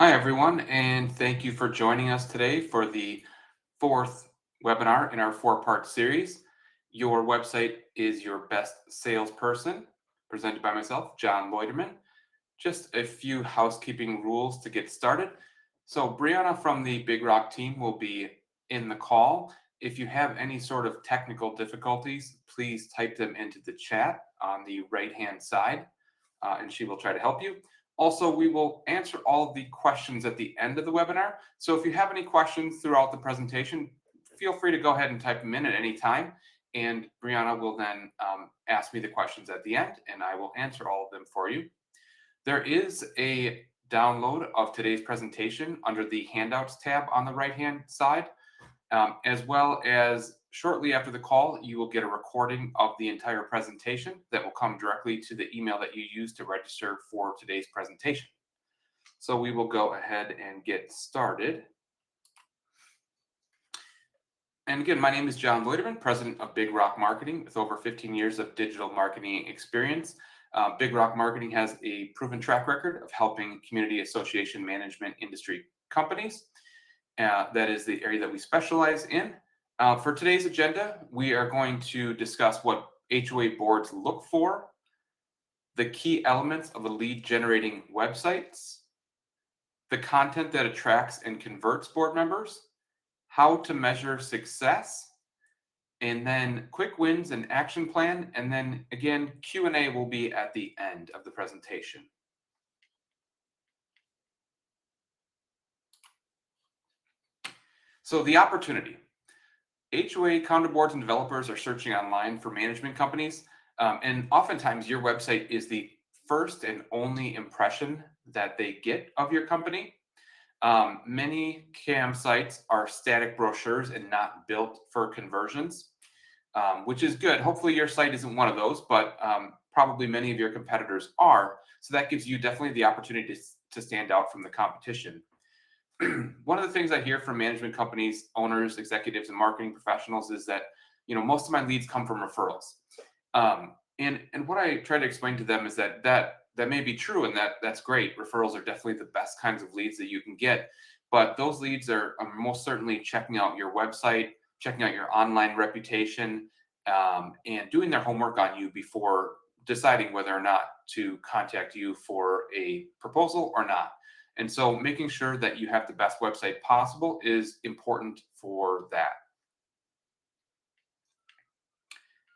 Hi, everyone, and thank you for joining us today for the fourth webinar in our four-part series. Your website is your best salesperson, presented by myself, John Loiterman. Just a few housekeeping rules to get started. So Brianna from the Big Rock team will be in the call. If you have any sort of technical difficulties, please type them into the chat on the right-hand side, and she will try to help you. Also, we will answer all of the questions at the end of the webinar. So if you have any questions throughout the presentation, feel free to go ahead and type them in at any time. And Brianna will then ask me the questions at the end, and I will answer all of them for you. There is a download of today's presentation under the Handouts tab on the right-hand side, as well as shortly after the call, you will get a recording of the entire presentation that will come directly to the email that you use to register for today's presentation. So we will go ahead and get started. And again, my name is John Loiterman, president of Big Rock Marketing with over 15 years of digital marketing experience. Big Rock Marketing has a proven track record of helping community association management industry companies. That is the area that we specialize in. For today's agenda, we are going to discuss what HOA boards look for, the key elements of a lead generating websites, the content that attracts and converts board members, how to measure success, and then quick wins and action plan. And then again, Q&A will be at the end of the presentation. So the opportunity. HOA counter boards and developers are searching online for management companies. And oftentimes your website is the first and only impression that they get of your company. Many CAM sites are static brochures and not built for conversions, which is good. Hopefully your site isn't one of those, but probably many of your competitors are. So that gives you definitely the opportunity to stand out from the competition. One of the things I hear from management companies, owners, executives, and marketing professionals is that, most of my leads come from referrals. And what I try to explain to them is that may be true, and that's great. Referrals are definitely the best kinds of leads that you can get. But those leads are most certainly checking out your website, checking out your online reputation, and doing their homework on you before deciding whether or not to contact you for a proposal or not. And so making sure that you have the best website possible is important for that.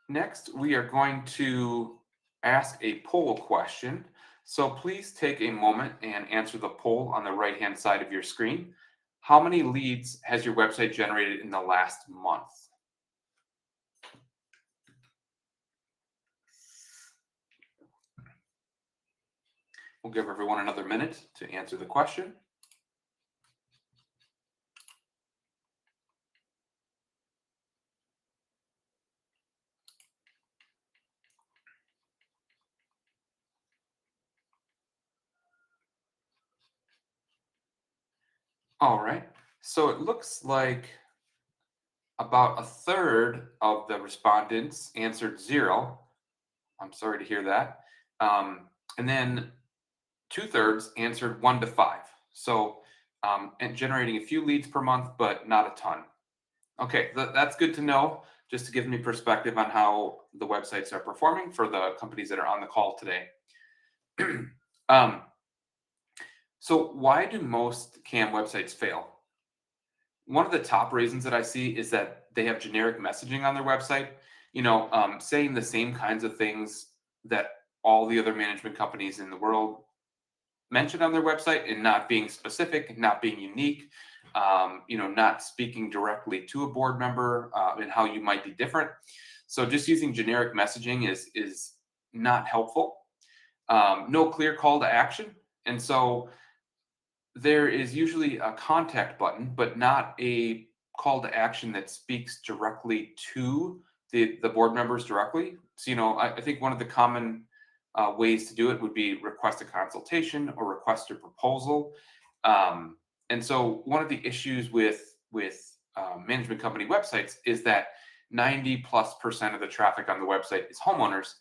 Next, we are going to ask a poll question. So please take a moment and answer the poll on the right-hand side of your screen. How many leads has your website generated in the last month? We'll give everyone another minute to answer the question. All right, so it looks like about a third of the respondents answered 0. I'm sorry to hear that. And then 2/3 answered 1 to 5. So, and generating a few leads per month, but not a ton. Okay, that's good to know, just to give me perspective on how the websites are performing for the companies that are on the call today. So why do most CAM websites fail? One of the top reasons that I see is that they have generic messaging on their website, saying the same kinds of things that all the other management companies in the world mention on their website, and not being specific, not being unique, not speaking directly to a board member and how you might be different. So just using generic messaging is not helpful. No clear call to action. And so there is usually a contact button, but not a call to action that speaks directly to the board members directly. So, I think one of the common ways to do it would be request a consultation or request a proposal. And so one of the issues with management company websites is that 90+% of the traffic on the website is homeowners,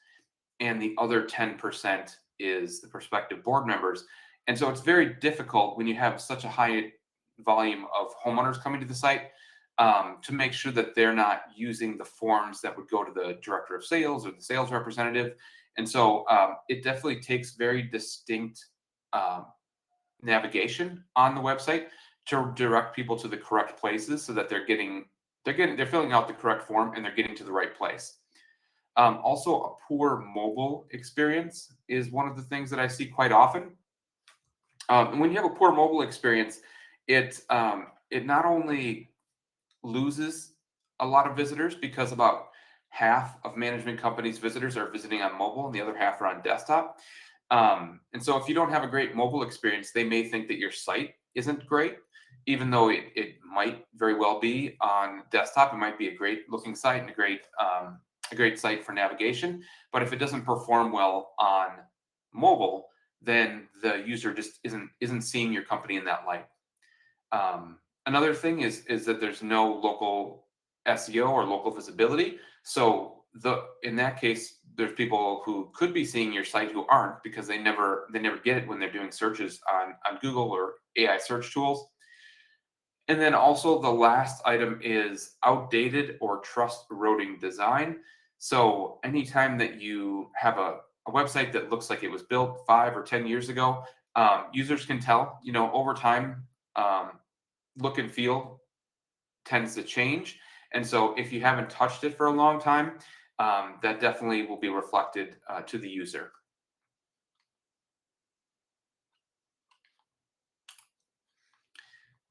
and the other 10% is the prospective board members. And so it's very difficult when you have such a high volume of homeowners coming to the site to make sure that they're not using the forms that would go to the director of sales or the sales representative. And so it definitely takes very distinct um, navigation on the website to direct people to the correct places so that they're filling out the correct form and they're getting to the right place. Also, a poor mobile experience is one of the things that I see quite often. And when you have a poor mobile experience, it not only loses a lot of visitors because about half of management companies' visitors are visiting on mobile and the other half are on desktop. And so if you don't have a great mobile experience, they may think that your site isn't great, even though it might very well be on desktop. It might be a great looking site and a great site for navigation. But if it doesn't perform well on mobile, then the user just isn't seeing your company in that light. Another thing is that there's no local SEO or local visibility. So in that case, there's people who could be seeing your site who aren't because they never get it when they're doing searches on Google or AI search tools. And then also the last item is outdated or trust eroding design. So anytime that you have a website that looks like it was built 5 or 10 years ago, users can tell, over time, um, look and feel tends to change. And so if you haven't touched it for a long time, that definitely will be reflected to the user.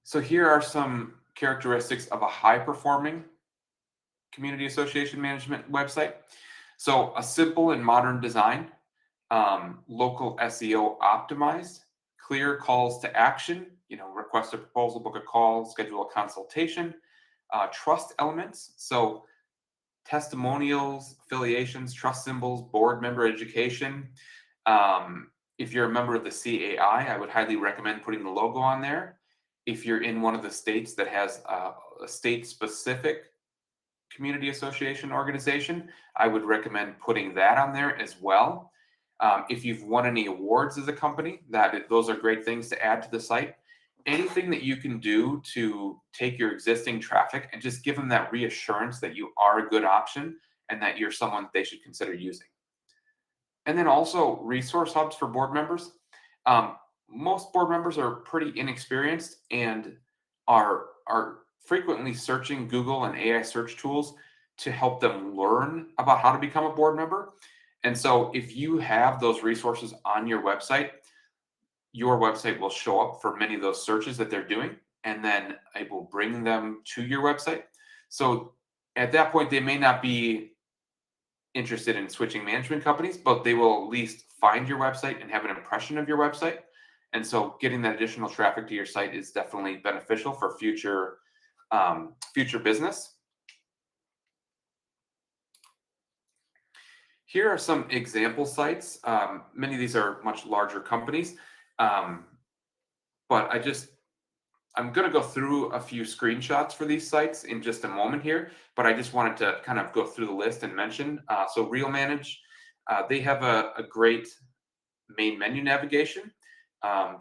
So here are some characteristics of a high performing community association management website. So a simple and modern design, local SEO optimized, clear calls to action, request a proposal, book a call, schedule a consultation, trust elements. So testimonials, affiliations, trust symbols, board member education. If you're a member of the CAI, I would highly recommend putting the logo on there. If you're in one of the states that has a state specific community association organization, I would recommend putting that on there as well. If you've won any awards as a company, those are great things to add to the site. Anything that you can do to take your existing traffic and just give them that reassurance that you are a good option and that you're someone they should consider using. And then also resource hubs for board members. Most board members are pretty inexperienced and are frequently searching Google and AI search tools to help them learn about how to become a board member. And so if you have those resources on your website will show up for many of those searches that they're doing, and then it will bring them to your website. So at that point, they may not be interested in switching management companies, but they will at least find your website and have an impression of your website. And so getting that additional traffic to your site is definitely beneficial for future business. Here are some example sites. Many of these are much larger companies, but I'm going to go through a few screenshots for these sites in just a moment here, but I just wanted to kind of go through the list and mention. So Real Manage, they have a great main menu navigation.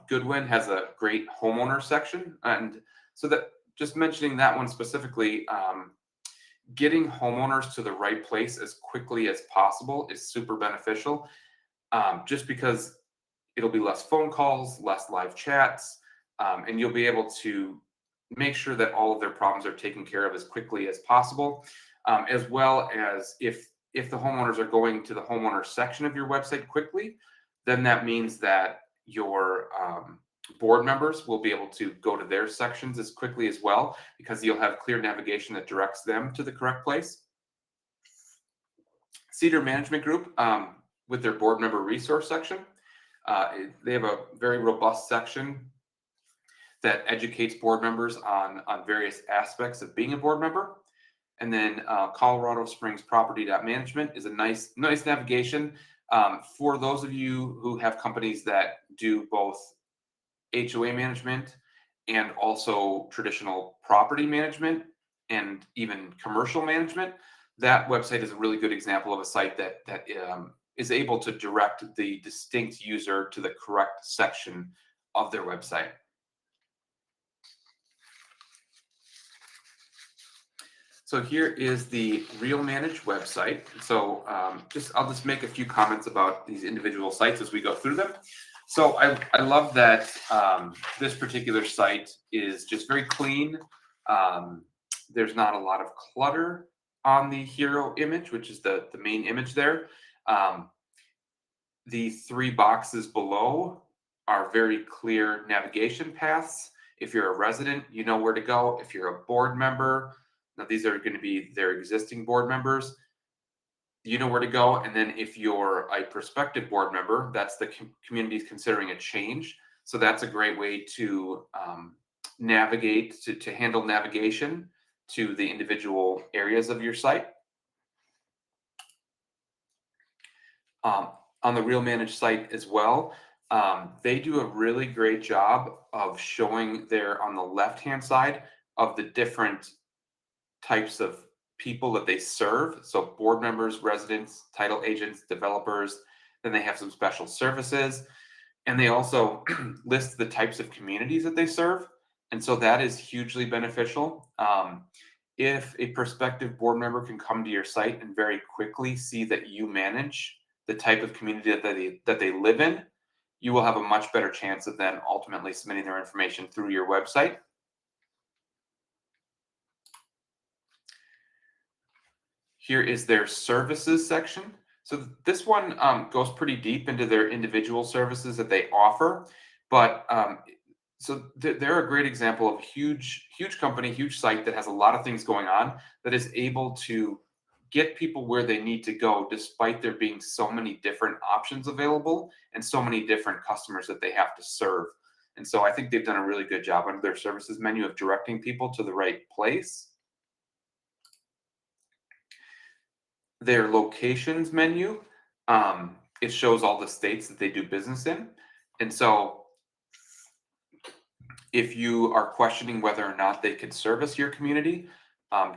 Goodwin has a great homeowner section. And so that just mentioning that one specifically, getting homeowners to the right place as quickly as possible is super beneficial, just because it'll be less phone calls, less live chats, and you'll be able to make sure that all of their problems are taken care of as quickly as possible, as well as if the homeowners are going to the homeowner section of your website quickly, then that means that your board members will be able to go to their sections as quickly as well, because you'll have clear navigation that directs them to the correct place. Cedar Management Group, with their board member resource section, they have a very robust section that educates board members on various aspects of being a board member. And then Colorado Springs Property.management is a nice navigation for those of you who have companies that do both HOA management and also traditional property management and even commercial management. That website is a really good example of a site that is able to direct the distinct user to the correct section of their website. So here is the Real Manage website. So I'll just make a few comments about these individual sites as we go through them. So I love that this particular site is just very clean. There's not a lot of clutter on the hero image, which is the main image there. The 3 boxes below are very clear navigation paths. If you're a resident, you know where to go. If you're a board member, now these are going to be their existing board members, you know where to go. And then if you're a prospective board member, that's the community is considering a change. So that's a great way to navigate, to handle navigation to the individual areas of your site. On the Real Manage site as well, they do a really great job of showing there on the left-hand side of the different types of people that they serve. So board members, residents, title agents, developers. Then they have some special services. And they also list the types of communities that they serve. And so that is hugely beneficial. If a prospective board member can come to your site and very quickly see that you manage the type of community that they live in, you will have a much better chance of then ultimately submitting their information through your website. Here is their services section. So this one goes pretty deep into their individual services that they offer, but they're a great example of huge company, huge site that has a lot of things going on, that is able to get people where they need to go despite there being so many different options available and so many different customers that they have to serve. And so I think they've done a really good job under their services menu of directing people to the right place. Their locations menu, it shows all the states that they do business in. And so if you are questioning whether or not they could service your community,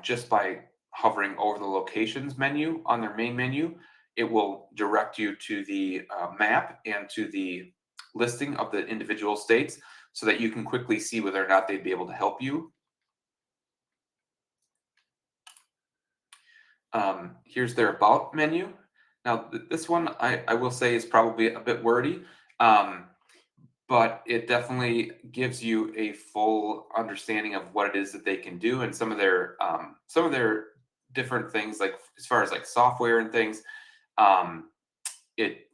just by hovering over the locations menu on their main menu, it will direct you to the map and to the listing of the individual states so that you can quickly see whether or not they'd be able to help you. Here's their About menu. Now, this one I will say is probably a bit wordy, but it definitely gives you a full understanding of what it is that they can do and some of their different things, like as far as like software and things. It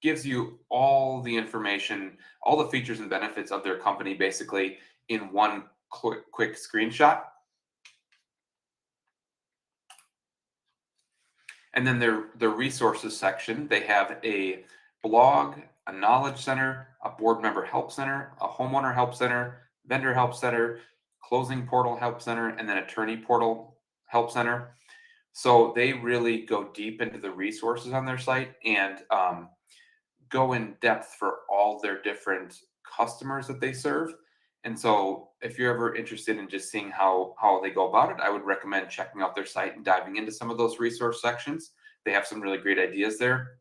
gives you all the information, all the features and benefits of their company, basically in one quick screenshot. And then their resources section, they have a blog, a knowledge center, a board member help center, a homeowner help center, vendor help center, closing portal help center, and then attorney portal help center. So they really go deep into the resources on their site and go in depth for all their different customers that they serve. And so if you're ever interested in just seeing how they go about it, I would recommend checking out their site and diving into some of those resource sections. They have some really great ideas there.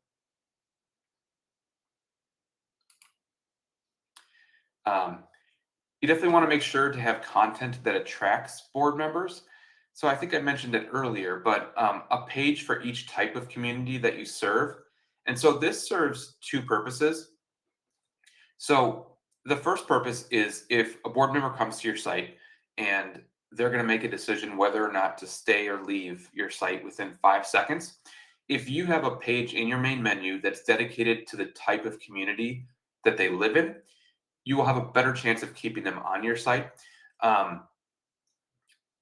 You definitely want to make sure to have content that attracts board members. So I think I mentioned it earlier, but a page for each type of community that you serve. And so this serves 2 purposes. So the first purpose is if a board member comes to your site and they're going to make a decision whether or not to stay or leave your site within 5 seconds. If you have a page in your main menu that's dedicated to the type of community that they live in, you will have a better chance of keeping them on your site.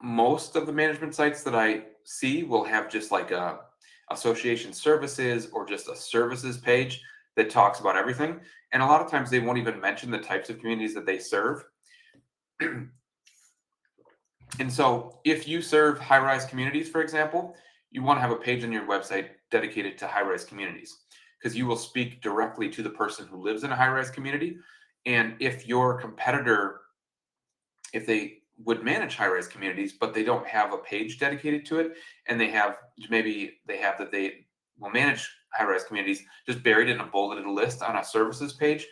Most of the management sites that I see will have just like a association services or just a services page that talks about everything. And a lot of times they won't even mention the types of communities that they serve. And so if you serve high-rise communities, for example, you want to have a page on your website dedicated to high-rise communities, because you will speak directly to the person who lives in a high-rise community. And if your competitor, if they would manage high-rise communities, but they don't have a page dedicated to it, and they have that they will manage high-rise communities just buried in a bulleted list on a services page,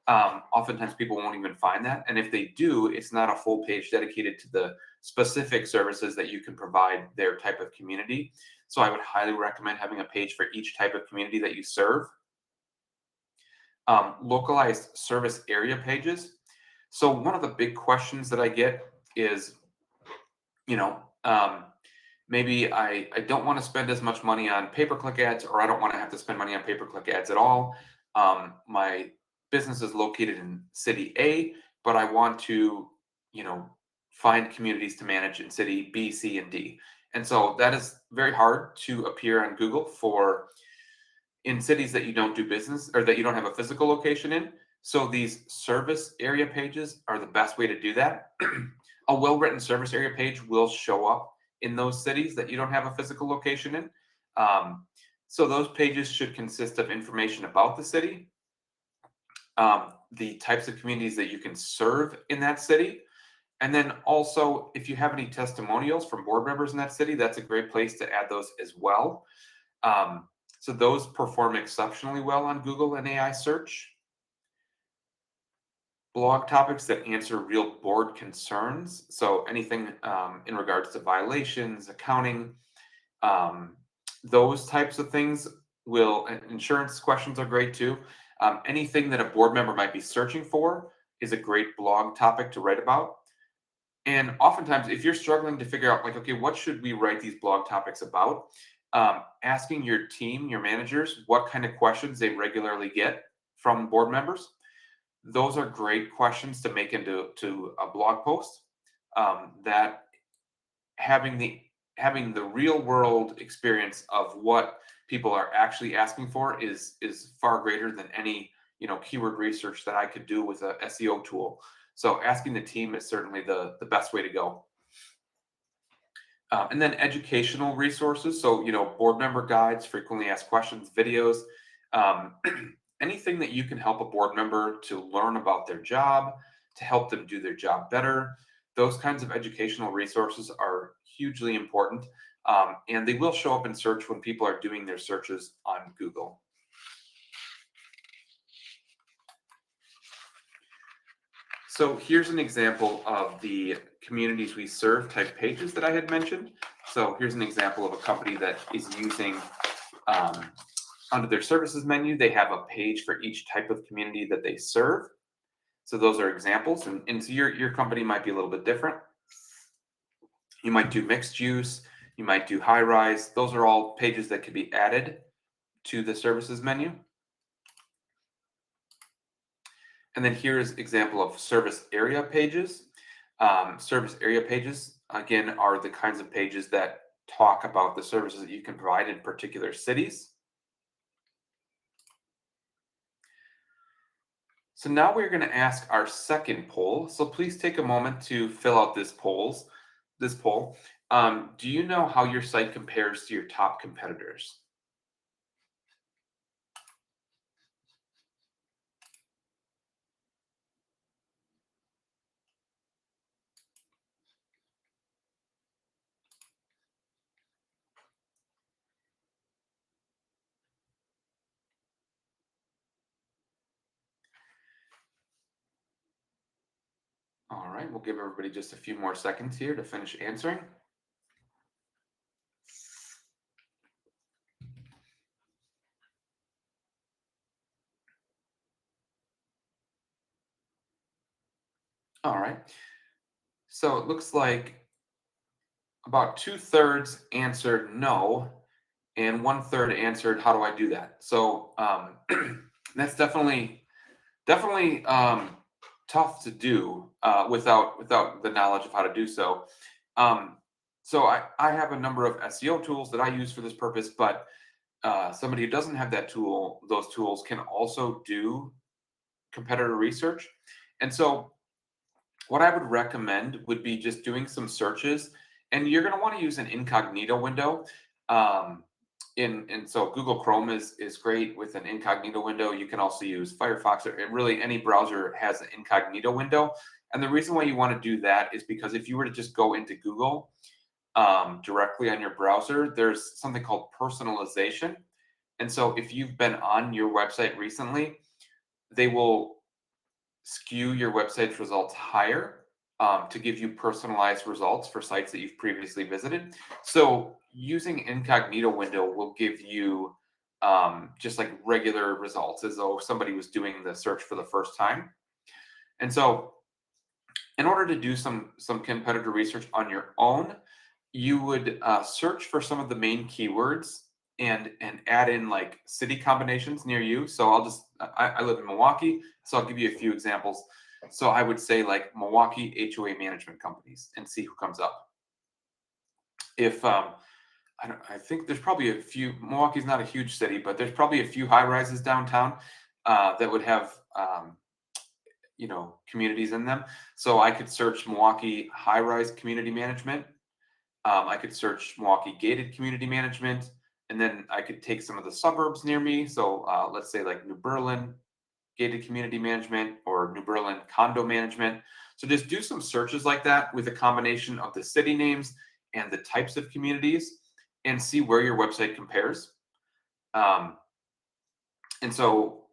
Oftentimes people won't even find that. And if they do, it's not a full page dedicated to the specific services that you can provide their type of community. So I would highly recommend having a page for each type of community that you serve. Localized service area pages. So one of the big questions that I get is, you know, maybe I don't want to spend as much money on pay-per-click ads, or I don't want to have to spend money on pay-per-click ads at all. My business is located in city A, but I want to, you know, find communities to manage in city B, C, and D. And so that is very hard to appear on Google for in cities that you don't do business or that you don't have a physical location in. So these service area pages are the best way to do that. A well-written service area page will show up in those cities that you don't have a physical location in. Um, so those pages should consist of information about the city, the types of communities that you can serve in that city, and then also if you have any testimonials from board members in that city, that's a great place to add those as well. Um, so those perform exceptionally well on Google and AI search. Blog topics that answer real board concerns. So anything in regards to violations, accounting, um, those types of things will, and insurance questions are great too. Anything that a board member might be searching for is a great blog topic to write about. And oftentimes, if you're struggling to figure out, like, okay, what should we write these blog topics about? Asking your team, your managers, what kind of questions they regularly get from board members. Those are great questions to make into a blog post. That having the real world experience of what people are actually asking for is far greater than any keyword research that I could do with a SEO tool. So asking the team is certainly the best way to go. And then educational resources. So, board member guides, frequently asked questions, videos, um, anything that you can help a board member to learn about their job, to help them do their job better. Those kinds of educational resources are hugely important. And they will show up in search when people are doing their searches on Google. So here's an example of the communities we serve type pages that I had mentioned. So here's an example of a company that is using, under their services menu, they have a page for each type of community that they serve. So those are examples, and so your company might be a little bit different. You might do mixed use, you might do high rise. Those are all pages that could be added to the services menu. And then here's example of service area pages. Service area pages, again, are the kinds of pages that talk about the services that you can provide in particular cities. So now we're going to ask our second poll. So please take a moment to fill out this poll. Do you know how your site compares to your top competitors? All right, we'll give everybody just a few more seconds here to finish answering. All right. So it looks like about 2/3 answered no, and 1/3 answered, how do I do that? So that's definitely tough to do without the knowledge of how to do so. Um, so I have a number of SEO tools that I use for this purpose, but somebody who doesn't have those tools can also do competitor research. And so what I would recommend would be just doing some searches, and you're going to want to use an incognito window. Um, and so Google Chrome is great with an incognito window. You can also use Firefox, or really any browser has an incognito window. And the reason why you want to do that is because if you were to just go into Google directly on your browser, there's something called personalization. And so if you've been on your website recently, they will skew your website's results higher to give you personalized results for sites that you've previously visited. So using incognito window will give you just like regular results as though somebody was doing the search for the first time. And so in order to do some competitor research on your own, you would search for some of the main keywords and add in like city combinations near you. So I live in Milwaukee, so I'll give you a few examples. So I would say like Milwaukee HOA management companies and see who comes up. If I think there's probably a few. Milwaukee's not a huge city, but there's probably a few high rises downtown that would have communities in them. So I could search Milwaukee high rise community management. I could search Milwaukee gated community management, and then I could take some of the suburbs near me. So let's say like New Berlin gated community management or New Berlin condo management. So just do some searches like that with a combination of the city names and the types of communities and see where your website compares. Um, and so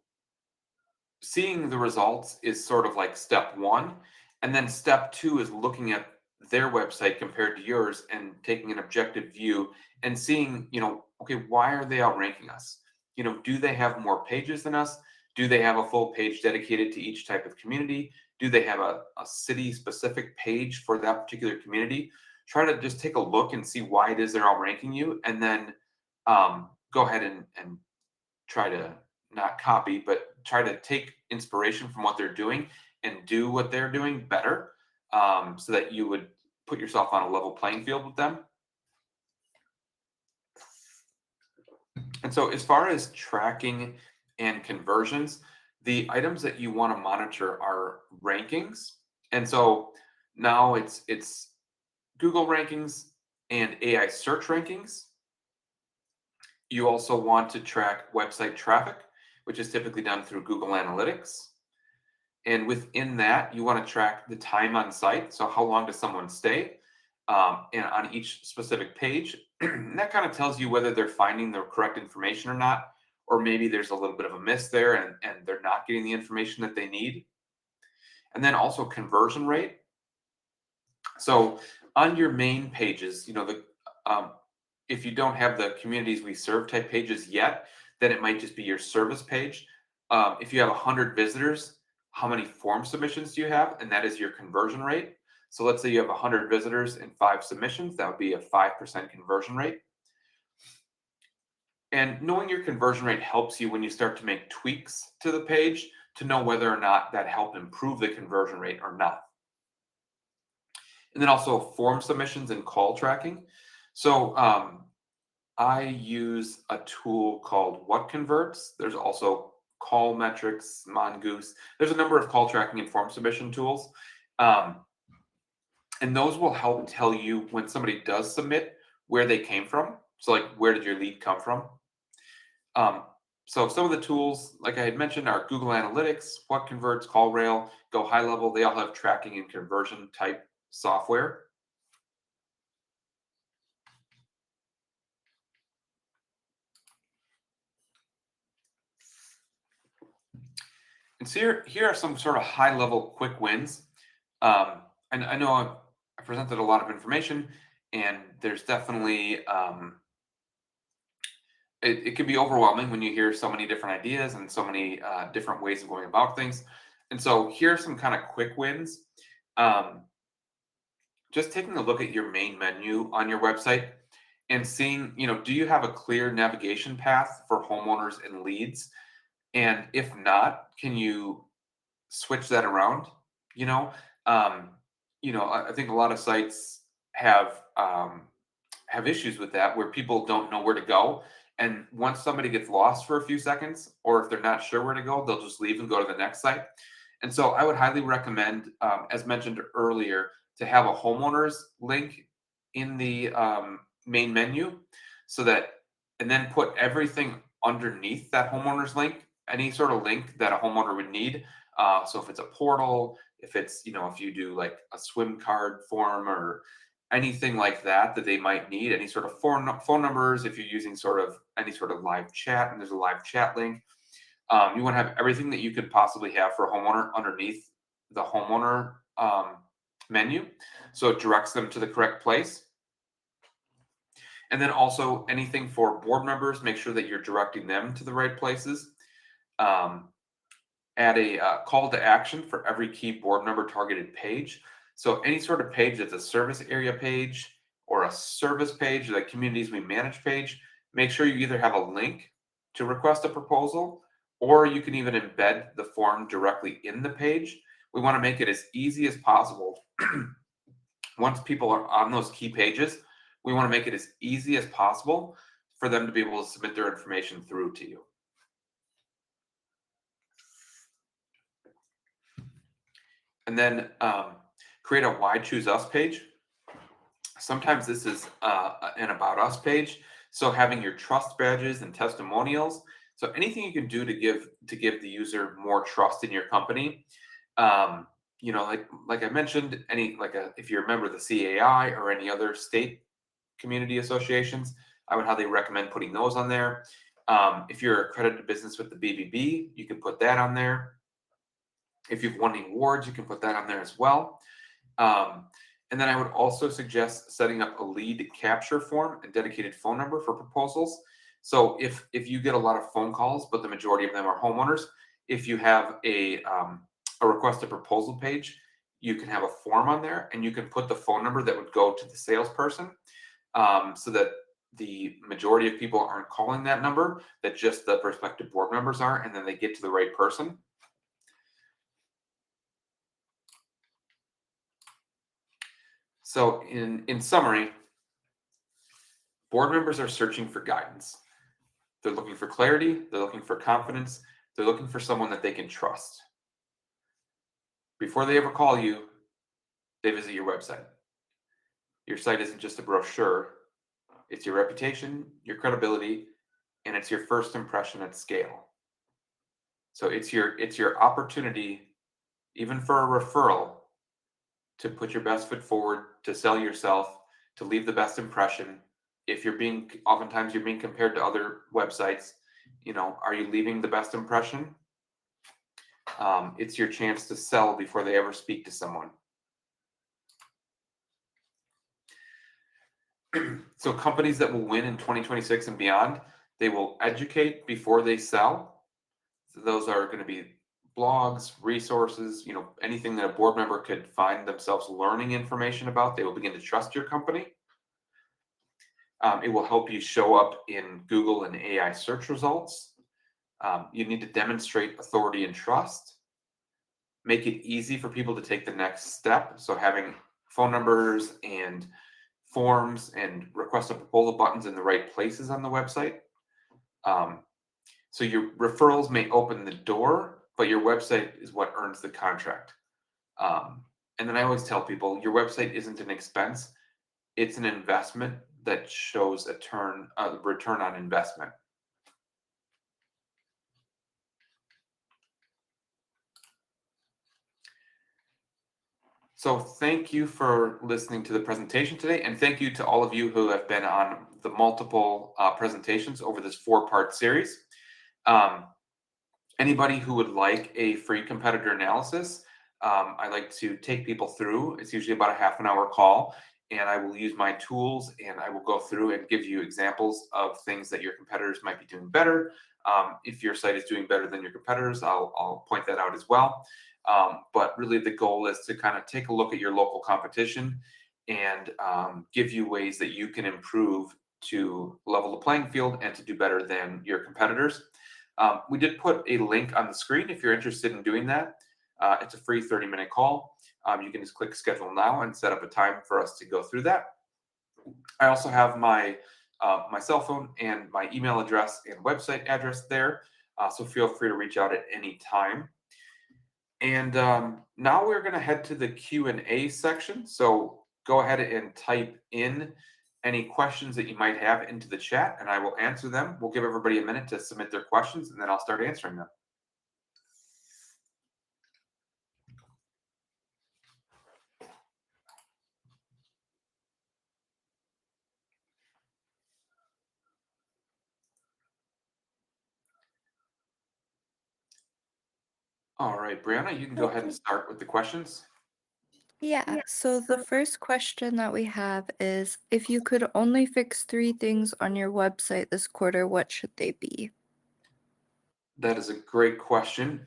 seeing the results is sort of like step one. And then step two is looking at their website compared to yours and taking an objective view and seeing, okay, why are they outranking us? Do they have more pages than us? Do they have a full page dedicated to each type of community? Do they have a city specific page for that particular community? Try to just take a look and see why it is they're outranking you. And then go ahead and try to not copy, but try to take inspiration from what they're doing and do what they're doing better, so that you would put yourself on a level playing field with them. And so, as far as tracking and conversions, the items that you want to monitor are rankings. And so now it's Google rankings and AI search rankings. You also want to track website traffic, which is typically done through Google Analytics. And within that, you want to track the time on site. So how long does someone stay and on each specific page? And that kind of tells you whether they're finding the correct information or not, or maybe there's a little bit of a miss there and they're not getting the information that they need. And then also conversion rate. So on your main pages, um, if you don't have the communities we serve type pages yet, then it might just be your service page. If you have 100 visitors, how many form submissions do you have? And that is your conversion rate. So let's say you have 100 visitors and 5 submissions, that would be a 5% conversion rate. And knowing your conversion rate helps you when you start to make tweaks to the page to know whether or not that helped improve the conversion rate or not. And then also form submissions and call tracking. So I use a tool called What Converts. There's also Call Metrics, Mongoose. There's a number of call tracking and form submission tools. Um, and those will help tell you when somebody does submit where they came from. So like, where did your lead come from? So some of the tools, like I had mentioned, are Google Analytics, What Converts, CallRail, Go High Level. They all have tracking and conversion type software. And so here are some sort of high level quick wins. And I know I presented a lot of information, and there's definitely it can be overwhelming when you hear so many different ideas and so many different ways of going about things. And so here are some kind of quick wins. Um, just taking a look at your main menu on your website and seeing, do you have a clear navigation path for homeowners and leads? And if not, can you switch that around? You know, um, I think a lot of sites have issues with that where people don't know where to go. And once somebody gets lost for a few seconds, or if they're not sure where to go, they'll just leave and go to the next site. And so I would highly recommend, as mentioned earlier, to have a homeowners link in the main menu so that, and then put everything underneath that homeowners link, any sort of link that a homeowner would need. So if it's a portal, if it's, if you do like a swim card form or anything like that that they might need, any sort of phone numbers, if you're using sort of any sort of live chat and there's a live chat link, You want to have everything that you could possibly have for a homeowner underneath the homeowner menu, so it directs them to the correct place. And then also anything for board members, make sure that you're directing them to the right places. Um, Add a call to action for every key board member targeted page. So any sort of page that's a service area page or a service page, like communities we manage page, make sure you either have a link to request a proposal, or you can even embed the form directly in the page. We want to make it as easy as possible. Once people are on those key pages, we want to make it as easy as possible for them to be able to submit their information through to you. And then create a why choose us page. Sometimes this is an about us page. So having your trust badges and testimonials. So anything you can do to give the user more trust in your company. Like I mentioned, if you're a member of the CAI or any other state community associations, I would highly recommend putting those on there. If you're accredited business with the BBB, you can put that on there. If you've won any awards, you can put that on there as well. And then I would also suggest setting up a lead capture form and dedicated phone number for proposals. So if you get a lot of phone calls, but the majority of them are homeowners, if you have a request a proposal page, you can have a form on there, and you can put the phone number that would go to the salesperson, so that the majority of people aren't calling that number, that just the prospective board members are, and then they get to the right person. So in summary, board members are searching for guidance. They're looking for clarity, they're looking for confidence, they're looking for someone that they can trust. Before they ever call you, they visit your website. Your site isn't just a brochure, it's your reputation, your credibility, and it's your first impression at scale. So it's your opportunity, even for a referral, to put your best foot forward, to sell yourself, to leave the best impression. If oftentimes you're being compared to other websites, are you leaving the best impression? It's your chance to sell before they ever speak to someone. So companies that will win in 2026 and beyond, they will educate before they sell. So those are going to be blogs, resources, anything that a board member could find themselves learning information about. They will begin to trust your company. It will help you show up in Google and AI search results. You need to demonstrate authority and trust. Make it easy for people to take the next step. So having phone numbers and forms and request a proposal buttons in the right places on the website. So your referrals may open the door, but your website is what earns the contract. And then I always tell people, your website isn't an expense; it's an investment that shows a return on investment. So thank you for listening to the presentation today, and thank you to all of you who have been on the multiple presentations over this 4-part series. Anybody who would like a free competitor analysis, I like to take people through. It's usually about a half an hour call, and I will use my tools, and I will go through and give you examples of things that your competitors might be doing better. If your site is doing better than your competitors, I'll point that out as well. But really the goal is to kind of take a look at your local competition and give you ways that you can improve to level the playing field and to do better than your competitors. We did put a link on the screen if you're interested in doing that. It's a free 30-minute call. You can just click schedule now and set up a time for us to go through that. I also have my cell phone and my email address and website address there. So feel free to reach out at any time. And now we're going to head to the Q&A section. So go ahead and type in any questions that you might have into the chat, and I will answer them. We'll give everybody a minute to submit their questions, and then I'll start answering them. All right, Brianna, you can go ahead and start with the questions. Yeah, so the first question that we have is if you could only fix three things on your website this quarter, what should they be? That is a great question.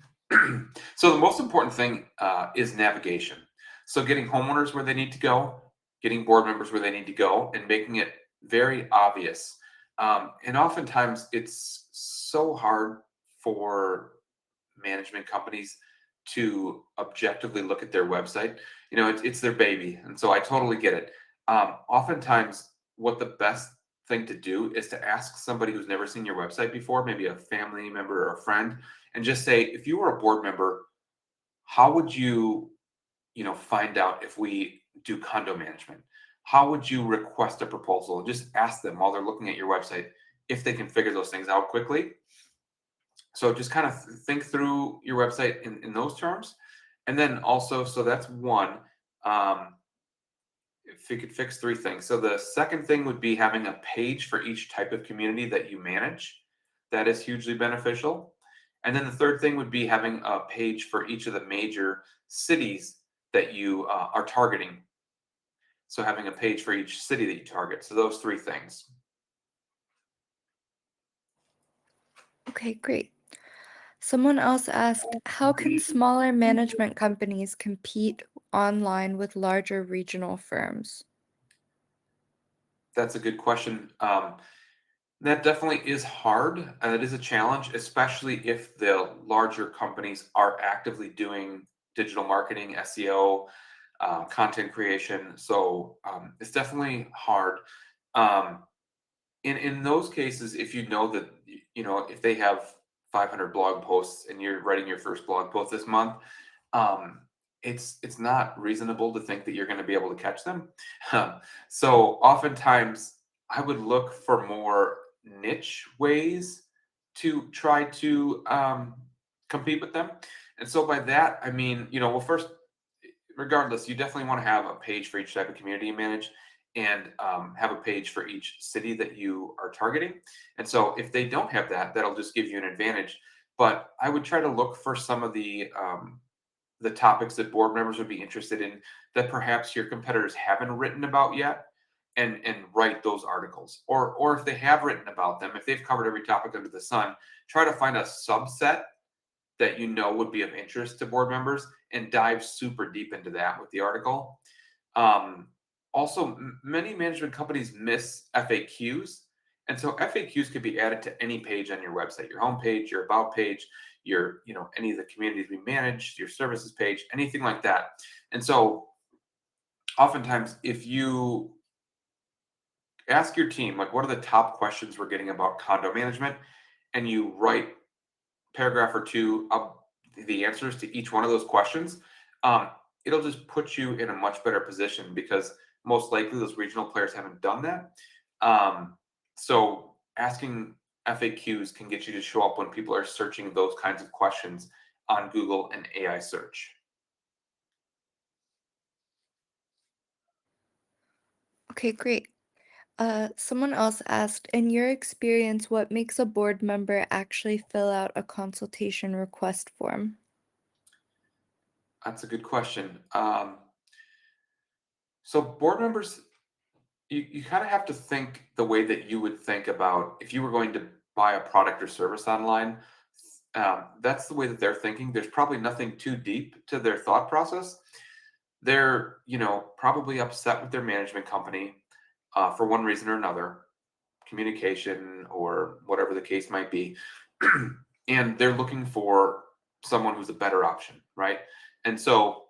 So the most important thing is navigation. So getting homeowners where they need to go, getting board members where they need to go, and making it very obvious. And oftentimes it's so hard for management companies to objectively look at their website. It's their baby, and so I totally get it. Oftentimes, what the best thing to do is to ask somebody who's never seen your website before, maybe a family member or a friend, and just say, if you were a board member, how would you, find out if we do condo management? How would you request a proposal? And just ask them while they're looking at your website if they can figure those things out quickly. So just kind of think through your website in those terms. And then also, so that's one. Um, if you could fix three things. So the second thing would be having a page for each type of community that you manage. That is hugely beneficial. And then the third thing would be having a page for each of the major cities that you are targeting. So having a page for each city that you target. So those three things. Okay, great. Someone else asked, how can smaller management companies compete online with larger regional firms? That's a good question. That definitely is hard. It is a challenge, especially if the larger companies are actively doing digital marketing, SEO, content creation. So it's definitely hard. Um, in those cases, if you know that if they have 500 blog posts and you're writing your first blog post this month, um, it's not reasonable to think that you're going to be able to catch them. So oftentimes, I would look for more niche ways to try to compete with them. And so by that, I mean, well, first, regardless, you definitely want to have a page for each type of community you manage and have a page for each city that you are targeting. And so if they don't have that, that'll just give you an advantage. But I would try to look for some of the topics that board members would be interested in that perhaps your competitors haven't written about yet, and write those articles. Or if they have written about them, if they've covered every topic under the sun, try to find a subset that would be of interest to board members and dive super deep into that with the article. Um, Also, many management companies miss FAQs. And so FAQs could be added to any page on your website, your home page, your about page, your, any of the communities we manage, your services page, anything like that. And so oftentimes, if you ask your team, like, what are the top questions we're getting about condo management? And you write paragraph or two of the answers to each one of those questions, um, it'll just put you in a much better position because most likely those regional players haven't done that. So asking FAQs can get you to show up when people are searching those kinds of questions on Google and AI search. Okay, great. Someone else asked, in your experience, what makes a board member actually fill out a consultation request form? That's a good question. So board members, you kind of have to think the way that you would think about if you were going to buy a product or service online. That's the way that they're thinking. There's probably nothing too deep to their thought process. They're, probably upset with their management company for one reason or another, communication or whatever the case might be. And they're looking for someone who's a better option, right? And so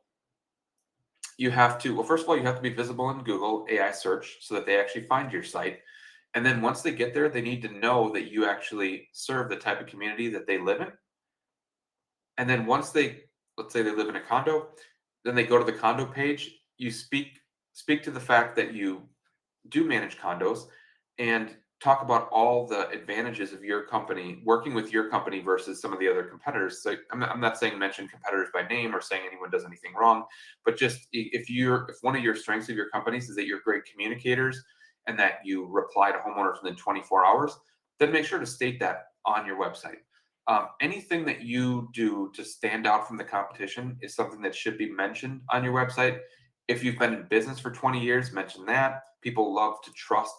you have to, well, first of all, you have to be visible in Google AI search so that they actually find your site. And then once they get there, they need to know that you actually serve the type of community that they live in. And then once they, let's say they live in a condo, then they go to the condo page. You speak to the fact that you do manage condos and talk about all the advantages of your company working with your company versus some of the other competitors. So I'm not saying mention competitors by name or saying anyone does anything wrong, but just if one of your strengths of your companies is that you're great communicators and that you reply to homeowners within 24 hours, then make sure to state that on your website. Anything that you do to stand out from the competition is something that should be mentioned on your website. If you've been in business for 20 years, mention that. People love to trust,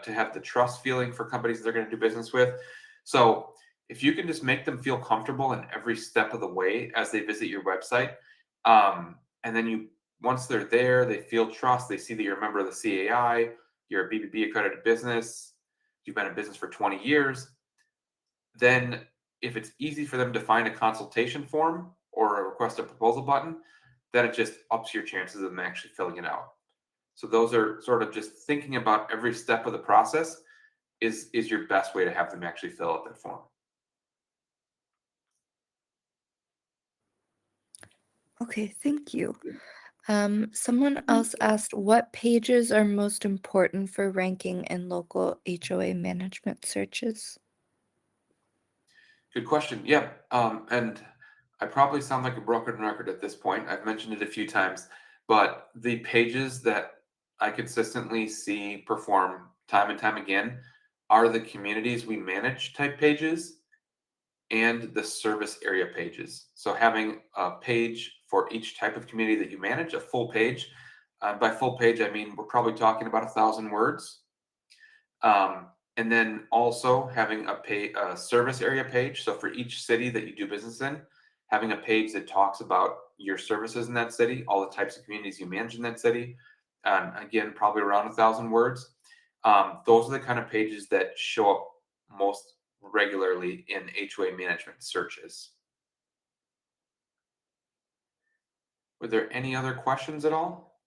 to have the trust feeling for companies they're going to do business with. So if you can just make them feel comfortable in every step of the way as they visit your website, and then once they're there, they feel trust. They see that you're a member of the CAI, you're a BBB accredited business, you've been in business for 20 years. Then if it's easy for them to find a consultation form or a request a proposal button, then it just ups your chances of them actually filling it out. So those are sort of just thinking about every step of the process is your best way to have them actually fill out that form. Okay, thank you. Someone else asked what pages are most important for ranking in local HOA management searches? Good question. Yeah. And I probably sound like a broken record at this point. I've mentioned it a few times, but the pages that I consistently see perform time and time again are the communities we manage type pages and the service area pages. So having a page for each type of community that you manage, a full page. By full page, I mean we're probably talking about 1,000 words. And then also having a service area page. So for each city that you do business in, having a page that talks about your services in that city, all the types of communities you manage in that city. Again, probably around 1,000 words. Those are the kind of pages that show up most regularly in HOA management searches. Were there any other questions at all?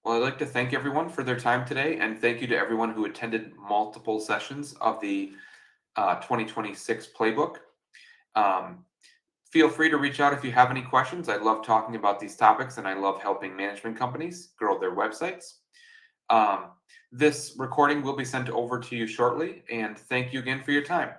Well, I'd like to thank everyone for their time today, and thank you to everyone who attended multiple sessions of the 2026 playbook. Um, Feel free to reach out if you have any questions. I love talking about these topics, and I love helping management companies grow their websites. Um, this recording will be sent over to you shortly, and thank you again for your time.